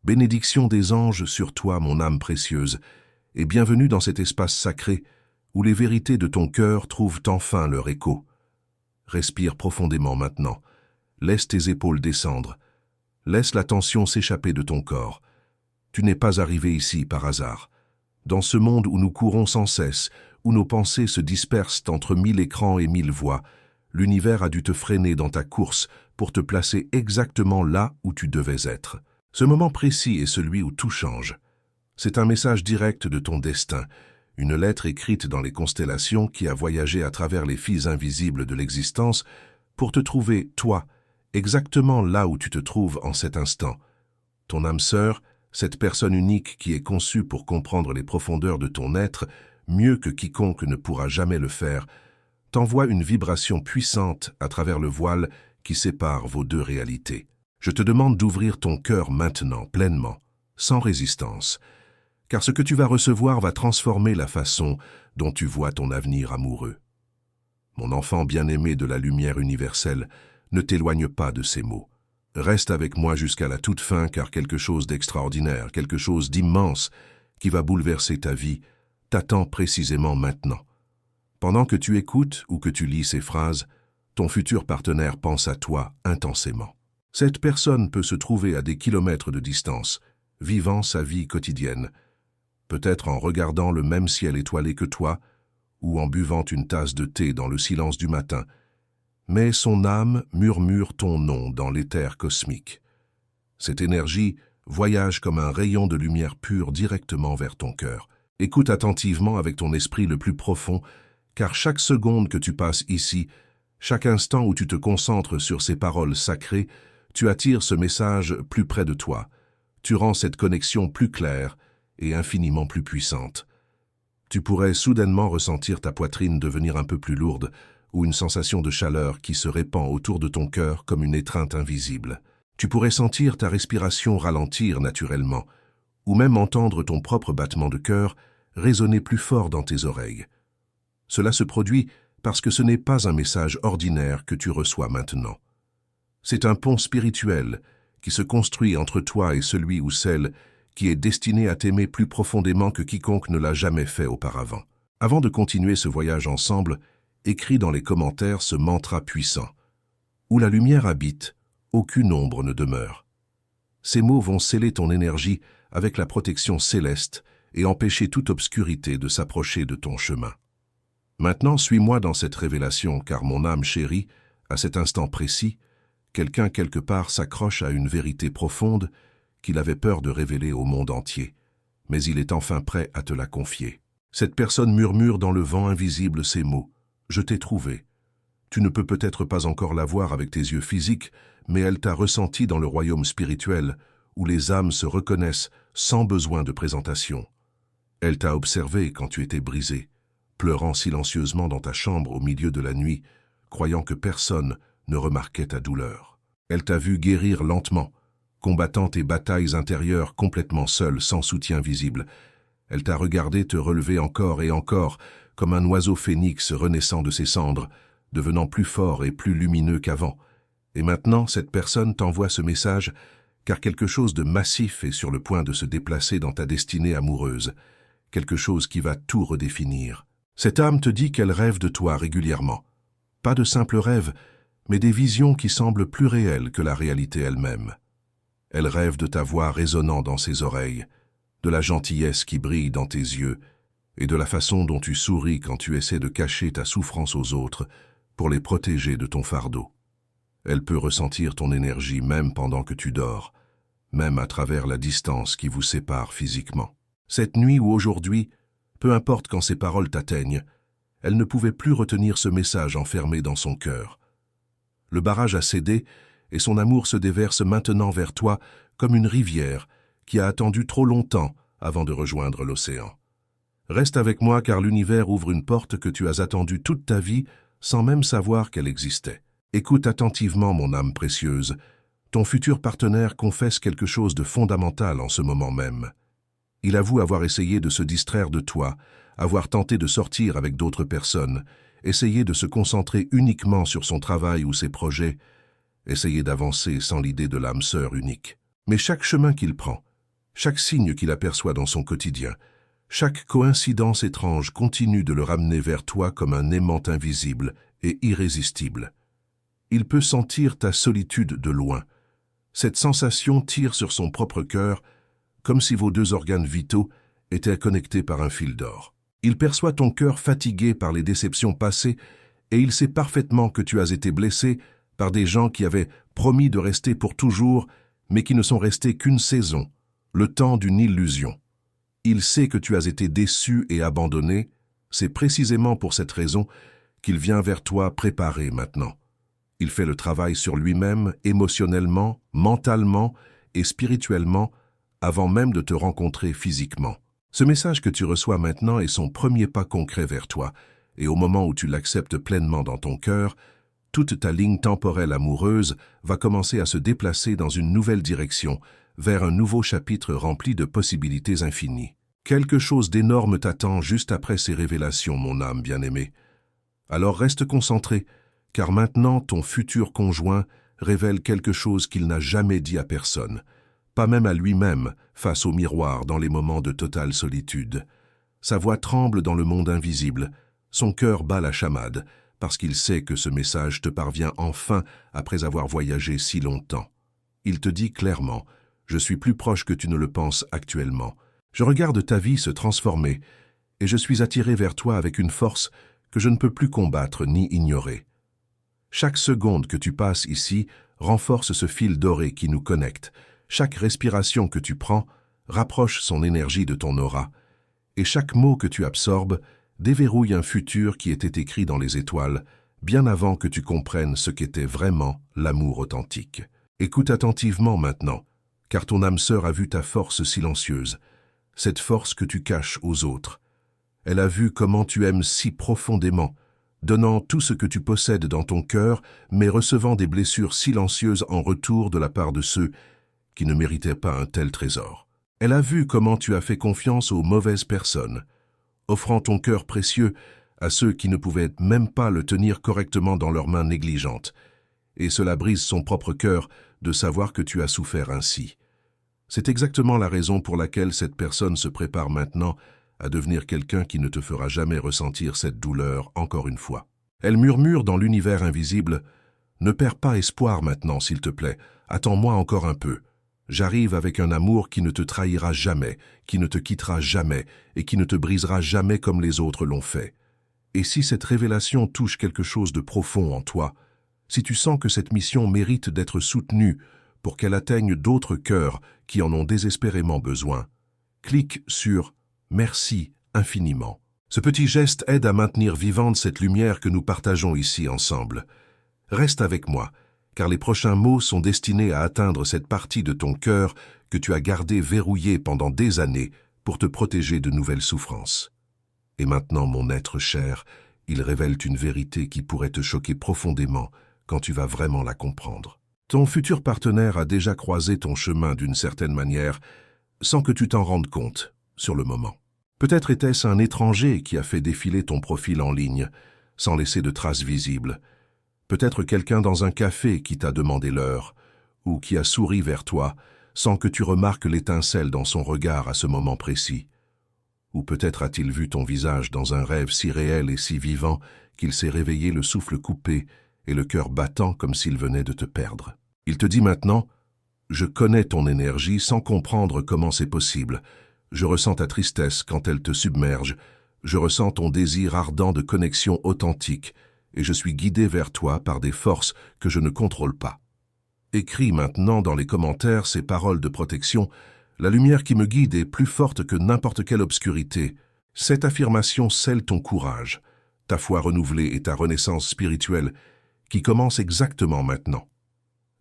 Bénédiction des anges sur toi, mon âme précieuse, et bienvenue dans cet espace sacré où les vérités de ton cœur trouvent enfin leur écho. Respire profondément maintenant. Laisse tes épaules descendre. Laisse la tension s'échapper de ton corps. Tu n'es pas arrivé ici par hasard. Dans ce monde où nous courons sans cesse, où nos pensées se dispersent entre 1000 écrans et 1000 voix, l'univers a dû te freiner dans ta course pour te placer exactement là où tu devais être. Ce moment précis est celui où tout change. C'est un message direct de ton destin, une lettre écrite dans les constellations qui a voyagé à travers les fils invisibles de l'existence pour te trouver, toi, exactement là où tu te trouves en cet instant. Ton âme sœur, cette personne unique qui est conçue pour comprendre les profondeurs de ton être, mieux que quiconque ne pourra jamais le faire, t'envoie une vibration puissante à travers le voile qui sépare vos deux réalités. Je te demande d'ouvrir ton cœur maintenant, pleinement, sans résistance, car ce que tu vas recevoir va transformer la façon dont tu vois ton avenir amoureux. Mon enfant bien-aimé de la lumière universelle, ne t'éloigne pas de ces mots. Reste avec moi jusqu'à la toute fin, car quelque chose d'extraordinaire, quelque chose d'immense qui va bouleverser ta vie, t'attend précisément maintenant. Pendant que tu écoutes ou que tu lis ces phrases, ton futur partenaire pense à toi intensément. Cette personne peut se trouver à des kilomètres de distance, vivant sa vie quotidienne, peut-être en regardant le même ciel étoilé que toi, ou en buvant une tasse de thé dans le silence du matin, mais son âme murmure ton nom dans l'éther cosmique. Cette énergie voyage comme un rayon de lumière pure directement vers ton cœur. Écoute attentivement avec ton esprit le plus profond, car chaque seconde que tu passes ici, chaque instant où tu te concentres sur ces paroles sacrées, tu attires ce message plus près de toi. Tu rends cette connexion plus claire et infiniment plus puissante. Tu pourrais soudainement ressentir ta poitrine devenir un peu plus lourde ou une sensation de chaleur qui se répand autour de ton cœur comme une étreinte invisible. Tu pourrais sentir ta respiration ralentir naturellement ou même entendre ton propre battement de cœur résonner plus fort dans tes oreilles. Cela se produit parce que ce n'est pas un message ordinaire que tu reçois maintenant. C'est un pont spirituel qui se construit entre toi et celui ou celle qui est destiné à t'aimer plus profondément que quiconque ne l'a jamais fait auparavant. Avant de continuer ce voyage ensemble, écris dans les commentaires ce mantra puissant. Où la lumière habite, aucune ombre ne demeure. Ces mots vont sceller ton énergie avec la protection céleste et empêcher toute obscurité de s'approcher de ton chemin. Maintenant, suis-moi dans cette révélation, car mon âme chérie, à cet instant précis, quelqu'un quelque part s'accroche à une vérité profonde qu'il avait peur de révéler au monde entier, mais il est enfin prêt à te la confier. Cette personne murmure dans le vent invisible ces mots. Je t'ai trouvé. Tu ne peux peut-être pas encore la voir avec tes yeux physiques, mais elle t'a ressenti dans le royaume spirituel, où les âmes se reconnaissent sans besoin de présentation. Elle t'a observé quand tu étais brisé, pleurant silencieusement dans ta chambre au milieu de la nuit, croyant que personne ne remarquait ta douleur. Elle t'a vu guérir lentement, combattant tes batailles intérieures complètement seule, sans soutien visible. Elle t'a regardé te relever encore et encore, comme un oiseau phénix renaissant de ses cendres, devenant plus fort et plus lumineux qu'avant. Et maintenant, cette personne t'envoie ce message, car quelque chose de massif est sur le point de se déplacer dans ta destinée amoureuse, quelque chose qui va tout redéfinir. Cette âme te dit qu'elle rêve de toi régulièrement. Pas de simples rêves, mais des visions qui semblent plus réelles que la réalité elle-même. Elle rêve de ta voix résonnant dans ses oreilles, de la gentillesse qui brille dans tes yeux, et de la façon dont tu souris quand tu essaies de cacher ta souffrance aux autres pour les protéger de ton fardeau. Elle peut ressentir ton énergie même pendant que tu dors, même à travers la distance qui vous sépare physiquement. Cette nuit ou aujourd'hui, peu importe quand ces paroles t'atteignent, elle ne pouvait plus retenir ce message enfermé dans son cœur. Le barrage a cédé et son amour se déverse maintenant vers toi comme une rivière qui a attendu trop longtemps avant de rejoindre l'océan. Reste avec moi car l'univers ouvre une porte que tu as attendue toute ta vie sans même savoir qu'elle existait. Écoute attentivement, mon âme précieuse. Ton futur partenaire confesse quelque chose de fondamental en ce moment même. Il avoue avoir essayé de se distraire de toi, avoir tenté de sortir avec d'autres personnes, essayer de se concentrer uniquement sur son travail ou ses projets, essayer d'avancer sans l'idée de l'âme sœur unique. Mais chaque chemin qu'il prend, Chaque signe qu'il aperçoit dans son quotidien, chaque coïncidence étrange continue de le ramener vers toi comme un aimant invisible et irrésistible. Il peut sentir ta solitude de loin. Cette sensation tire sur son propre cœur, comme si vos deux organes vitaux étaient connectés par un fil d'or. Il perçoit ton cœur fatigué par les déceptions passées et il sait parfaitement que tu as été blessé par des gens qui avaient promis de rester pour toujours, mais qui ne sont restés qu'une saison, le temps d'une illusion. Il sait que tu as été déçu et abandonné. C'est précisément pour cette raison qu'il vient vers toi préparé maintenant. Il fait le travail sur lui-même, émotionnellement, mentalement et spirituellement, avant même de te rencontrer physiquement. Ce message que tu reçois maintenant est son premier pas concret vers toi, et au moment où tu l'acceptes pleinement dans ton cœur, toute ta ligne temporelle amoureuse va commencer à se déplacer dans une nouvelle direction, vers un nouveau chapitre rempli de possibilités infinies. Quelque chose d'énorme t'attend juste après ces révélations, mon âme bien-aimée. Alors reste concentré, car maintenant ton futur conjoint révèle quelque chose qu'il n'a jamais dit à personne, pas même à lui-même face au miroir dans les moments de totale solitude. Sa voix tremble dans le monde invisible, son cœur bat la chamade, parce qu'il sait que ce message te parvient enfin après avoir voyagé si longtemps. Il te dit clairement: « Je suis plus proche que tu ne le penses actuellement. Je regarde ta vie se transformer, et je suis attiré vers toi avec une force que je ne peux plus combattre ni ignorer. Chaque seconde que tu passes ici renforce ce fil doré qui nous connecte. Chaque respiration que tu prends rapproche son énergie de ton aura, et chaque mot que tu absorbes déverrouille un futur qui était écrit dans les étoiles, bien avant que tu comprennes ce qu'était vraiment l'amour authentique. Écoute attentivement maintenant, car ton âme sœur a vu ta force silencieuse, cette force que tu caches aux autres. Elle a vu comment tu aimes si profondément, donnant tout ce que tu possèdes dans ton cœur, mais recevant des blessures silencieuses en retour de la part de ceux qui ne méritaient pas un tel trésor. Elle a vu comment tu as fait confiance aux mauvaises personnes, offrant ton cœur précieux à ceux qui ne pouvaient même pas le tenir correctement dans leurs mains négligentes, et cela brise son propre cœur de savoir que tu as souffert ainsi. C'est exactement la raison pour laquelle cette personne se prépare maintenant à devenir quelqu'un qui ne te fera jamais ressentir cette douleur encore une fois. Elle murmure dans l'univers invisible: « Ne perds pas espoir maintenant, s'il te plaît, attends-moi encore un peu. J'arrive avec un amour qui ne te trahira jamais, qui ne te quittera jamais et qui ne te brisera jamais comme les autres l'ont fait. » Et si cette révélation touche quelque chose de profond en toi, si tu sens que cette mission mérite d'être soutenue pour qu'elle atteigne d'autres cœurs qui en ont désespérément besoin, clique sur « Merci infiniment ». Ce petit geste aide à maintenir vivante cette lumière que nous partageons ici ensemble. Reste avec moi, car les prochains mots sont destinés à atteindre cette partie de ton cœur que tu as gardée verrouillée pendant des années pour te protéger de nouvelles souffrances. Et maintenant, mon être cher, ils révèlent une vérité qui pourrait te choquer profondément quand tu vas vraiment la comprendre. Ton futur partenaire a déjà croisé ton chemin d'une certaine manière, sans que tu t'en rendes compte, sur le moment. Peut-être était-ce un étranger qui a fait défiler ton profil en ligne, sans laisser de traces visibles. Peut-être quelqu'un dans un café qui t'a demandé l'heure, ou qui a souri vers toi, sans que tu remarques l'étincelle dans son regard à ce moment précis. Ou peut-être a-t-il vu ton visage dans un rêve si réel et si vivant qu'il s'est réveillé le souffle coupé et le cœur battant comme s'il venait de te perdre. Il te dit maintenant: « Je connais ton énergie sans comprendre comment c'est possible. Je ressens ta tristesse quand elle te submerge. Je ressens ton désir ardent de connexion authentique et je suis guidé vers toi par des forces que je ne contrôle pas. » Écris maintenant dans les commentaires ces paroles de protection: « La lumière qui me guide est plus forte que n'importe quelle obscurité. » Cette affirmation scelle ton courage, ta foi renouvelée et ta renaissance spirituelle qui commence exactement maintenant.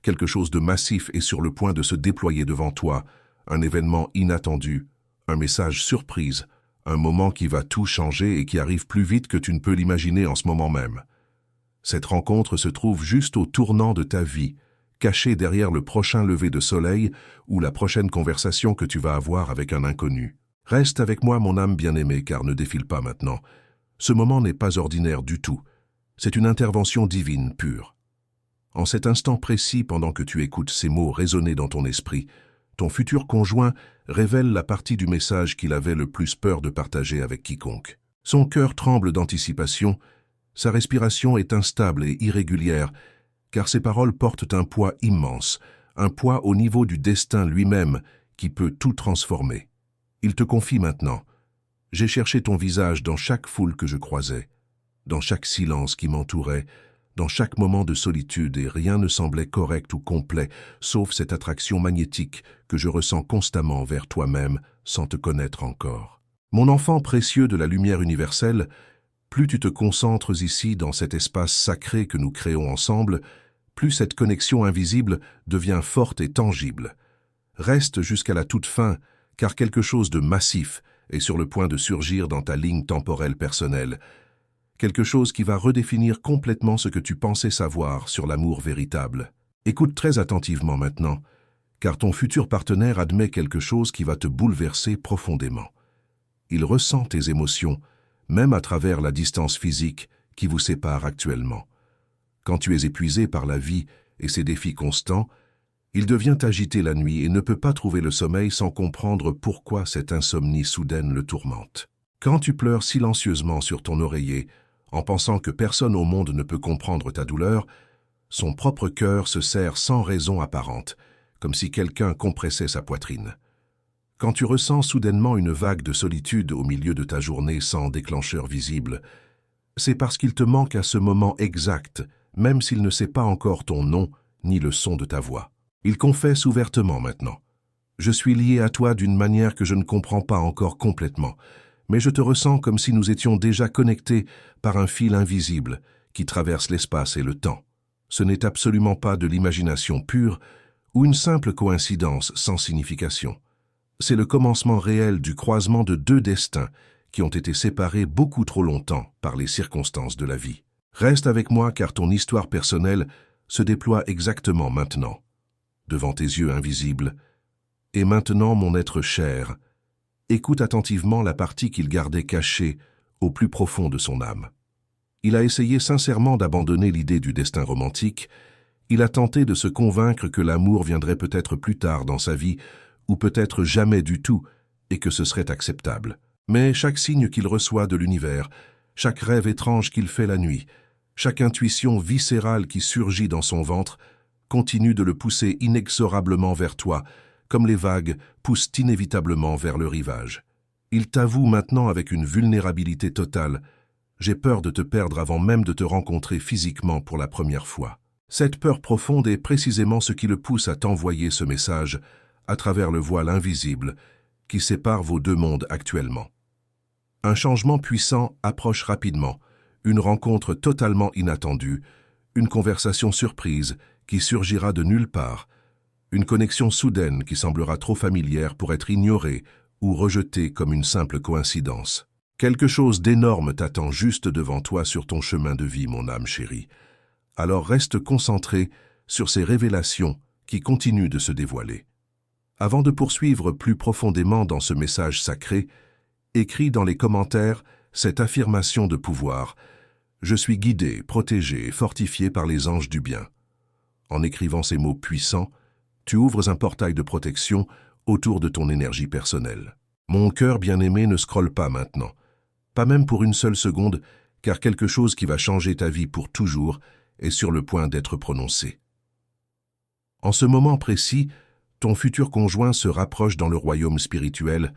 Quelque chose de massif est sur le point de se déployer devant toi, un événement inattendu, un message surprise, un moment qui va tout changer et qui arrive plus vite que tu ne peux l'imaginer en ce moment même. Cette rencontre se trouve juste au tournant de ta vie, cachée derrière le prochain lever de soleil ou la prochaine conversation que tu vas avoir avec un inconnu. Reste avec moi, mon âme bien-aimée, car ne défile pas maintenant. Ce moment n'est pas ordinaire du tout. C'est une intervention divine pure. En cet instant précis, pendant que tu écoutes ces mots résonner dans ton esprit, ton futur conjoint révèle la partie du message qu'il avait le plus peur de partager avec quiconque. Son cœur tremble d'anticipation, sa respiration est instable et irrégulière, car ses paroles portent un poids immense, un poids au niveau du destin lui-même qui peut tout transformer. Il te confie maintenant. J'ai cherché ton visage dans chaque foule que je croisais, dans chaque silence qui m'entourait, dans chaque moment de solitude, et rien ne semblait correct ou complet, sauf cette attraction magnétique que je ressens constamment vers toi-même sans te connaître encore. Mon enfant précieux de la lumière universelle, plus tu te concentres ici dans cet espace sacré que nous créons ensemble, plus cette connexion invisible devient forte et tangible. Reste jusqu'à la toute fin, car quelque chose de massif est sur le point de surgir dans ta ligne temporelle personnelle, quelque chose qui va redéfinir complètement ce que tu pensais savoir sur l'amour véritable. Écoute très attentivement maintenant, car ton futur partenaire admet quelque chose qui va te bouleverser profondément. Il ressent tes émotions, même à travers la distance physique qui vous sépare actuellement. Quand tu es épuisé par la vie et ses défis constants, il devient agité la nuit et ne peut pas trouver le sommeil sans comprendre pourquoi cette insomnie soudaine le tourmente. Quand tu pleures silencieusement sur ton oreiller, en pensant que personne au monde ne peut comprendre ta douleur, son propre cœur se serre sans raison apparente, comme si quelqu'un compressait sa poitrine. Quand tu ressens soudainement une vague de solitude au milieu de ta journée sans déclencheur visible, c'est parce qu'il te manque à ce moment exact, même s'il ne sait pas encore ton nom ni le son de ta voix. Il confesse ouvertement maintenant. Je suis lié à toi d'une manière que je ne comprends pas encore complètement, mais je te ressens comme si nous étions déjà connectés par un fil invisible qui traverse l'espace et le temps. Ce n'est absolument pas de l'imagination pure ou une simple coïncidence sans signification. C'est le commencement réel du croisement de deux destins qui ont été séparés beaucoup trop longtemps par les circonstances de la vie. Reste avec moi car ton histoire personnelle se déploie exactement maintenant, devant tes yeux invisibles. Et maintenant, mon être cher, écoute attentivement la partie qu'il gardait cachée au plus profond de son âme. Il a essayé sincèrement d'abandonner l'idée du destin romantique, il a tenté de se convaincre que l'amour viendrait peut-être plus tard dans sa vie, ou peut-être jamais du tout, et que ce serait acceptable. Mais chaque signe qu'il reçoit de l'univers, chaque rêve étrange qu'il fait la nuit, chaque intuition viscérale qui surgit dans son ventre, continue de le pousser inexorablement vers toi, comme les vagues poussent inévitablement vers le rivage. Il t'avoue maintenant avec une vulnérabilité totale « J'ai peur de te perdre avant même de te rencontrer physiquement pour la première fois ». Cette peur profonde est précisément ce qui le pousse à t'envoyer ce message à travers le voile invisible qui sépare vos deux mondes actuellement. Un changement puissant approche rapidement, une rencontre totalement inattendue, une conversation surprise qui surgira de nulle part, une connexion soudaine qui semblera trop familière pour être ignorée ou rejetée comme une simple coïncidence. Quelque chose d'énorme t'attend juste devant toi sur ton chemin de vie, mon âme chérie. Alors reste concentré sur ces révélations qui continuent de se dévoiler. Avant de poursuivre plus profondément dans ce message sacré, écris dans les commentaires cette affirmation de pouvoir « Je suis guidé, protégé et fortifié par les anges du bien ». En écrivant ces mots puissants, tu ouvres un portail de protection autour de ton énergie personnelle. Mon cœur bien-aimé ne scrolle pas maintenant, pas même pour une seule seconde, car quelque chose qui va changer ta vie pour toujours est sur le point d'être prononcé. En ce moment précis, ton futur conjoint se rapproche dans le royaume spirituel,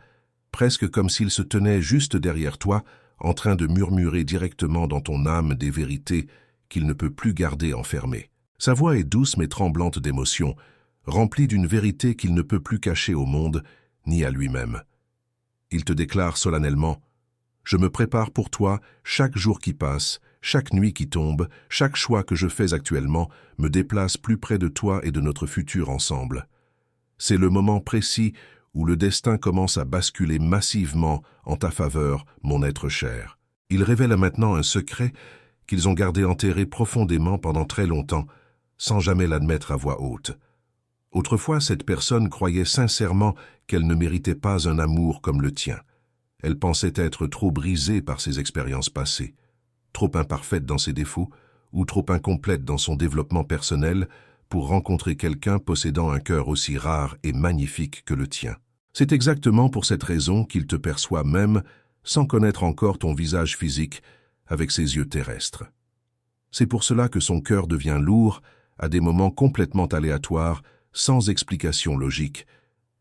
presque comme s'il se tenait juste derrière toi, en train de murmurer directement dans ton âme des vérités qu'il ne peut plus garder enfermées. Sa voix est douce mais tremblante d'émotion, remplie d'une vérité qu'il ne peut plus cacher au monde, ni à lui-même. Il te déclare solennellement « Je me prépare pour toi chaque jour qui passe, chaque nuit qui tombe, chaque choix que je fais actuellement me déplace plus près de toi et de notre futur ensemble. » C'est le moment précis où le destin commence à basculer massivement en ta faveur, mon être cher. Il révèle maintenant un secret qu'ils ont gardé enterré profondément pendant très longtemps, sans jamais l'admettre à voix haute. Autrefois, cette personne croyait sincèrement qu'elle ne méritait pas un amour comme le tien. Elle pensait être trop brisée par ses expériences passées, trop imparfaite dans ses défauts ou trop incomplète dans son développement personnel pour rencontrer quelqu'un possédant un cœur aussi rare et magnifique que le tien. C'est exactement pour cette raison qu'il te perçoit même, sans connaître encore ton visage physique, avec ses yeux terrestres. C'est pour cela que son cœur devient lourd, à des moments complètement aléatoires, sans explication logique,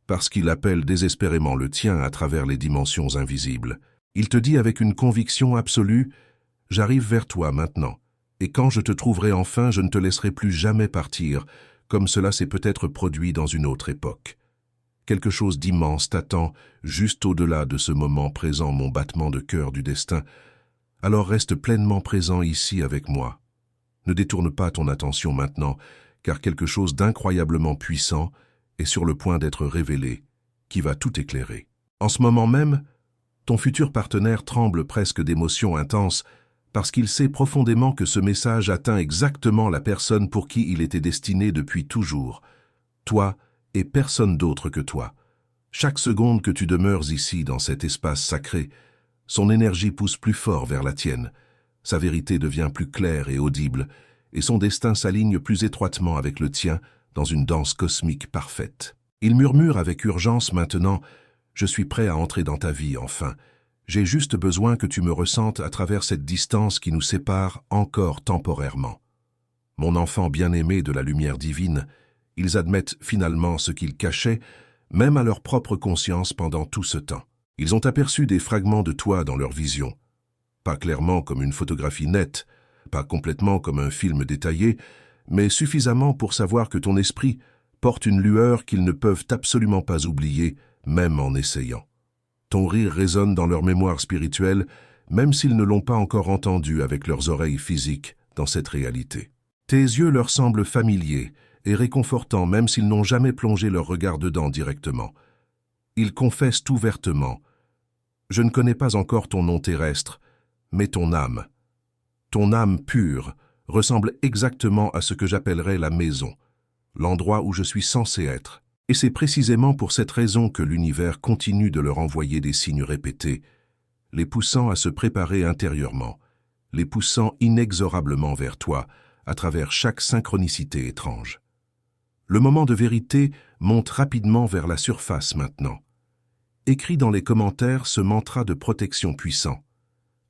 parce qu'il appelle désespérément le tien à travers les dimensions invisibles. Il te dit avec une conviction absolue « J'arrive vers toi maintenant, et quand je te trouverai enfin, je ne te laisserai plus jamais partir, comme cela s'est peut-être produit dans une autre époque. Quelque chose d'immense t'attend, juste au-delà de ce moment présent, mon battement de cœur du destin. Alors reste pleinement présent ici avec moi. Ne détourne pas ton attention maintenant, car quelque chose d'incroyablement puissant est sur le point d'être révélé, qui va tout éclairer. En ce moment même, ton futur partenaire tremble presque d'émotion intense parce qu'il sait profondément que ce message atteint exactement la personne pour qui il était destiné depuis toujours. Toi et personne d'autre que toi. Chaque seconde que tu demeures ici dans cet espace sacré, son énergie pousse plus fort vers la tienne, sa vérité devient plus claire et audible, et son destin s'aligne plus étroitement avec le tien dans une danse cosmique parfaite. Il murmure avec urgence maintenant « Je suis prêt à entrer dans ta vie enfin. J'ai juste besoin que tu me ressentes à travers cette distance qui nous sépare encore temporairement. Mon enfant bien-aimé de la lumière divine, ils admettent finalement ce qu'ils cachaient, même à leur propre conscience pendant tout ce temps. Ils ont aperçu des fragments de toi dans leur vision. Pas clairement comme une photographie nette, pas complètement comme un film détaillé, mais suffisamment pour savoir que ton esprit porte une lueur qu'ils ne peuvent absolument pas oublier, même en essayant. Ton rire résonne dans leur mémoire spirituelle, même s'ils ne l'ont pas encore entendu avec leurs oreilles physiques dans cette réalité. Tes yeux leur semblent familiers et réconfortants même s'ils n'ont jamais plongé leur regard dedans directement. Ils confessent ouvertement « Je ne connais pas encore ton nom terrestre, mais ton âme pure, ressemble exactement à ce que j'appellerais la maison, l'endroit où je suis censé être. Et c'est précisément pour cette raison que l'univers continue de leur envoyer des signes répétés, les poussant à se préparer intérieurement, les poussant inexorablement vers toi, à travers chaque synchronicité étrange. Le moment de vérité monte rapidement vers la surface maintenant. Écris dans les commentaires ce mantra de protection puissant.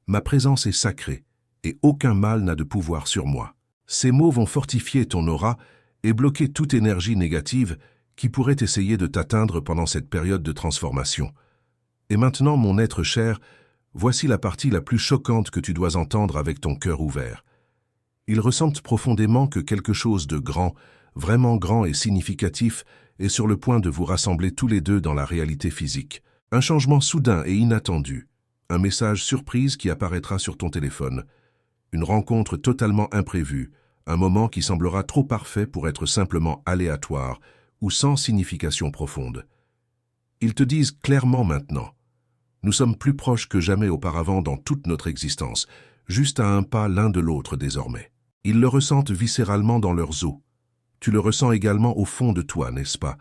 Ma présence est sacrée, et aucun mal n'a de pouvoir sur moi. Ces mots vont fortifier ton aura et bloquer toute énergie négative qui pourrait essayer de t'atteindre pendant cette période de transformation. Et maintenant, mon être cher, voici la partie la plus choquante que tu dois entendre avec ton cœur ouvert. Ils ressentent profondément que quelque chose de grand, vraiment grand et significatif, est sur le point de vous rassembler tous les deux dans la réalité physique. Un changement soudain et inattendu, un message surprise qui apparaîtra sur ton téléphone, une rencontre totalement imprévue, un moment qui semblera trop parfait pour être simplement aléatoire, ou sans signification profonde. Ils te disent clairement maintenant, nous sommes plus proches que jamais auparavant dans toute notre existence, juste à un pas l'un de l'autre désormais. Ils le ressentent viscéralement dans leurs os. Tu le ressens également au fond de toi, n'est-ce pas?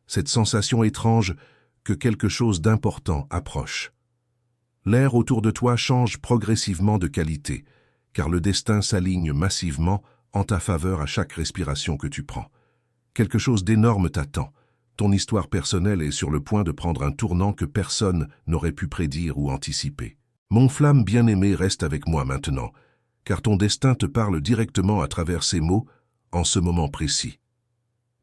Cette sensation étrange que quelque chose d'important approche. L'air autour de toi change progressivement de qualité, car le destin s'aligne massivement en ta faveur à chaque respiration que tu prends. Quelque chose d'énorme t'attend. Ton histoire personnelle est sur le point de prendre un tournant que personne n'aurait pu prédire ou anticiper. Mon flamme bien-aimée reste avec moi maintenant, car ton destin te parle directement à travers ces mots, en ce moment précis.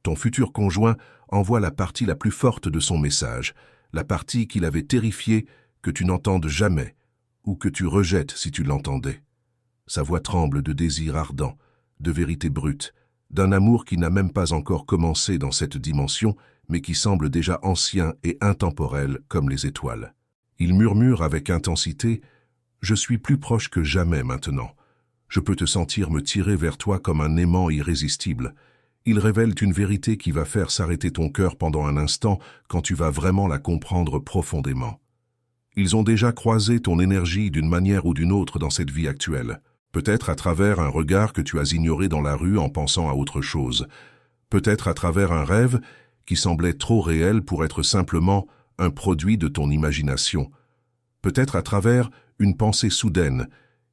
Ton futur conjoint envoie la partie la plus forte de son message, la partie qu'il avait terrifiée que tu n'entendes jamais, ou que tu rejettes si tu l'entendais. Sa voix tremble de désir ardent, de vérité brute, d'un amour qui n'a même pas encore commencé dans cette dimension, mais qui semble déjà ancien et intemporel comme les étoiles. Il murmure avec intensité « Je suis plus proche que jamais maintenant. Je peux te sentir me tirer vers toi comme un aimant irrésistible. Ils révèlent une vérité qui va faire s'arrêter ton cœur pendant un instant quand tu vas vraiment la comprendre profondément. Ils ont déjà croisé ton énergie d'une manière ou d'une autre dans cette vie actuelle. Peut-être à travers un regard que tu as ignoré dans la rue en pensant à autre chose. Peut-être à travers un rêve qui semblait trop réel pour être simplement un produit de ton imagination. Peut-être à travers une pensée soudaine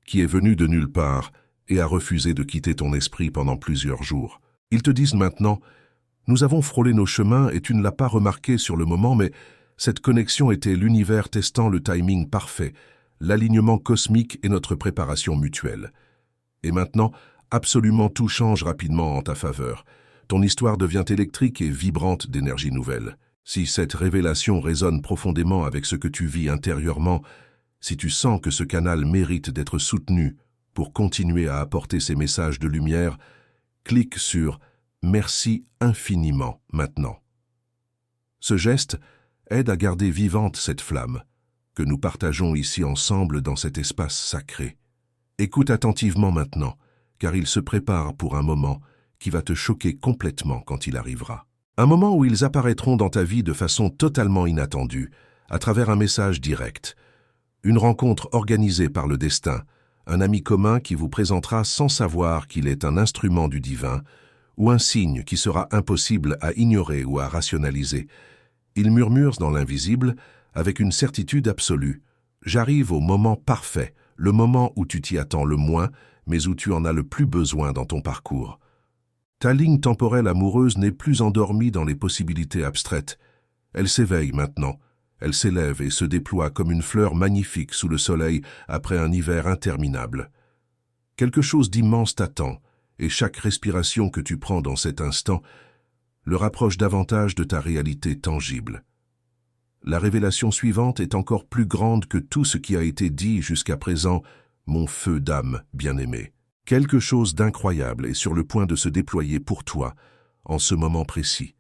qui est venue de nulle part et a refusé de quitter ton esprit pendant plusieurs jours. Ils te disent maintenant « Nous avons frôlé nos chemins et tu ne l'as pas remarqué sur le moment, mais Cette connexion était l'univers testant le timing parfait, l'alignement cosmique et notre préparation mutuelle. Et maintenant, absolument tout change rapidement en ta faveur. Ton histoire devient électrique et vibrante d'énergie nouvelle. Si cette révélation résonne profondément avec ce que tu vis intérieurement, si tu sens que ce canal mérite d'être soutenu pour continuer à apporter ces messages de lumière, clique sur « Merci infiniment » maintenant. Ce geste aide à garder vivante cette flamme que nous partageons ici ensemble dans cet espace sacré. Écoute attentivement maintenant, car il se prépare pour un moment qui va te choquer complètement quand il arrivera. Un moment où ils apparaîtront dans ta vie de façon totalement inattendue, à travers un message direct. Une rencontre organisée par le destin, un ami commun qui vous présentera sans savoir qu'il est un instrument du divin, ou un signe qui sera impossible à ignorer ou à rationaliser. Il murmure dans l'invisible, avec une certitude absolue. J'arrive au moment parfait, le moment où tu t'y attends le moins, mais où tu en as le plus besoin dans ton parcours. Ta ligne temporelle amoureuse n'est plus endormie dans les possibilités abstraites. Elle s'éveille maintenant. Elle s'élève et se déploie comme une fleur magnifique sous le soleil après un hiver interminable. Quelque chose d'immense t'attend, et chaque respiration que tu prends dans cet instant le rapproche davantage de ta réalité tangible. La révélation suivante est encore plus grande que tout ce qui a été dit jusqu'à présent, mon feu d'âme bien-aimé. Quelque chose d'incroyable est sur le point de se déployer pour toi, en ce moment précis.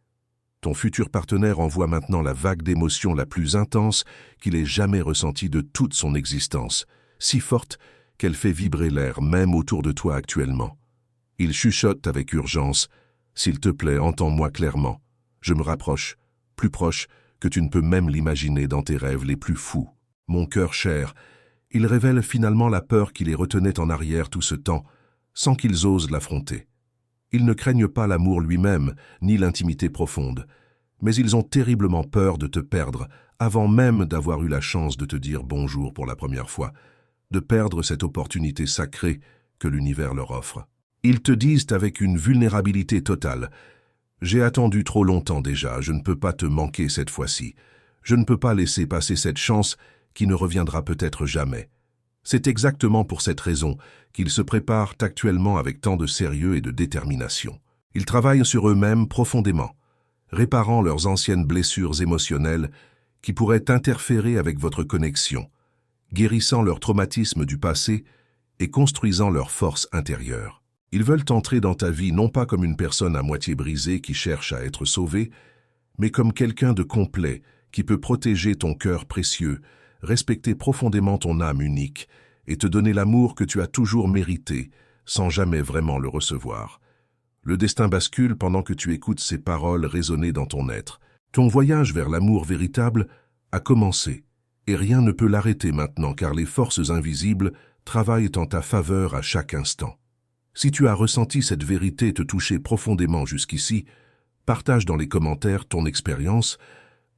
Ton futur partenaire envoie maintenant la vague d'émotions la plus intense qu'il ait jamais ressentie de toute son existence, si forte qu'elle fait vibrer l'air même autour de toi actuellement. Il chuchote avec urgence, « S'il te plaît, entends-moi clairement. Je me rapproche, plus proche que tu ne peux même l'imaginer dans tes rêves les plus fous. Mon cœur cher, il révèle finalement la peur qui les retenait en arrière tout ce temps, sans qu'ils osent l'affronter. Ils ne craignent pas l'amour lui-même, ni l'intimité profonde, mais ils ont terriblement peur de te perdre, avant même d'avoir eu la chance de te dire bonjour pour la première fois, de perdre cette opportunité sacrée que l'univers leur offre. Ils te disent avec une vulnérabilité totale, « J'ai attendu trop longtemps déjà, je ne peux pas te manquer cette fois-ci. Je ne peux pas laisser passer cette chance qui ne reviendra peut-être jamais. » C'est exactement pour cette raison qu'ils se préparent actuellement avec tant de sérieux et de détermination. Ils travaillent sur eux-mêmes profondément, réparant leurs anciennes blessures émotionnelles qui pourraient interférer avec votre connexion, guérissant leurs traumatismes du passé et construisant leur force intérieure. Ils veulent entrer dans ta vie non pas comme une personne à moitié brisée qui cherche à être sauvée, mais comme quelqu'un de complet qui peut protéger ton cœur précieux, respecter profondément ton âme unique et te donner l'amour que tu as toujours mérité sans jamais vraiment le recevoir. Le destin bascule pendant que tu écoutes ces paroles résonner dans ton être. Ton voyage vers l'amour véritable a commencé et rien ne peut l'arrêter maintenant car les forces invisibles travaillent en ta faveur à chaque instant. Si tu as ressenti cette vérité te toucher profondément jusqu'ici, partage dans les commentaires ton expérience.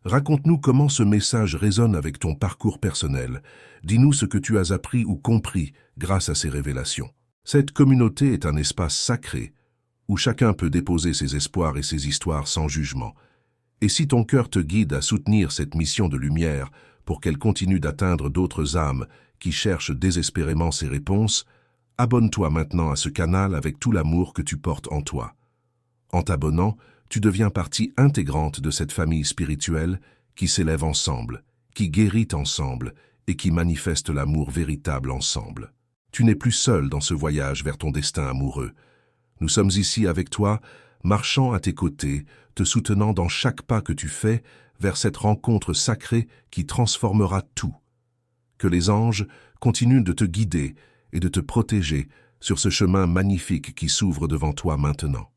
Raconte-nous comment ce message résonne avec ton parcours personnel. Dis-nous ce que tu as appris ou compris grâce à ces révélations. Cette communauté est un espace sacré où chacun peut déposer ses espoirs et ses histoires sans jugement. Et si ton cœur te guide à soutenir cette mission de lumière pour qu'elle continue d'atteindre d'autres âmes qui cherchent désespérément ces réponses, abonne-toi maintenant à ce canal avec tout l'amour que tu portes en toi. En t'abonnant, tu deviens partie intégrante de cette famille spirituelle qui s'élève ensemble, qui guérit ensemble et qui manifeste l'amour véritable ensemble. Tu n'es plus seul dans ce voyage vers ton destin amoureux. Nous sommes ici avec toi, marchant à tes côtés, te soutenant dans chaque pas que tu fais vers cette rencontre sacrée qui transformera tout. Que les anges continuent de te guider et de te protéger sur ce chemin magnifique qui s'ouvre devant toi maintenant.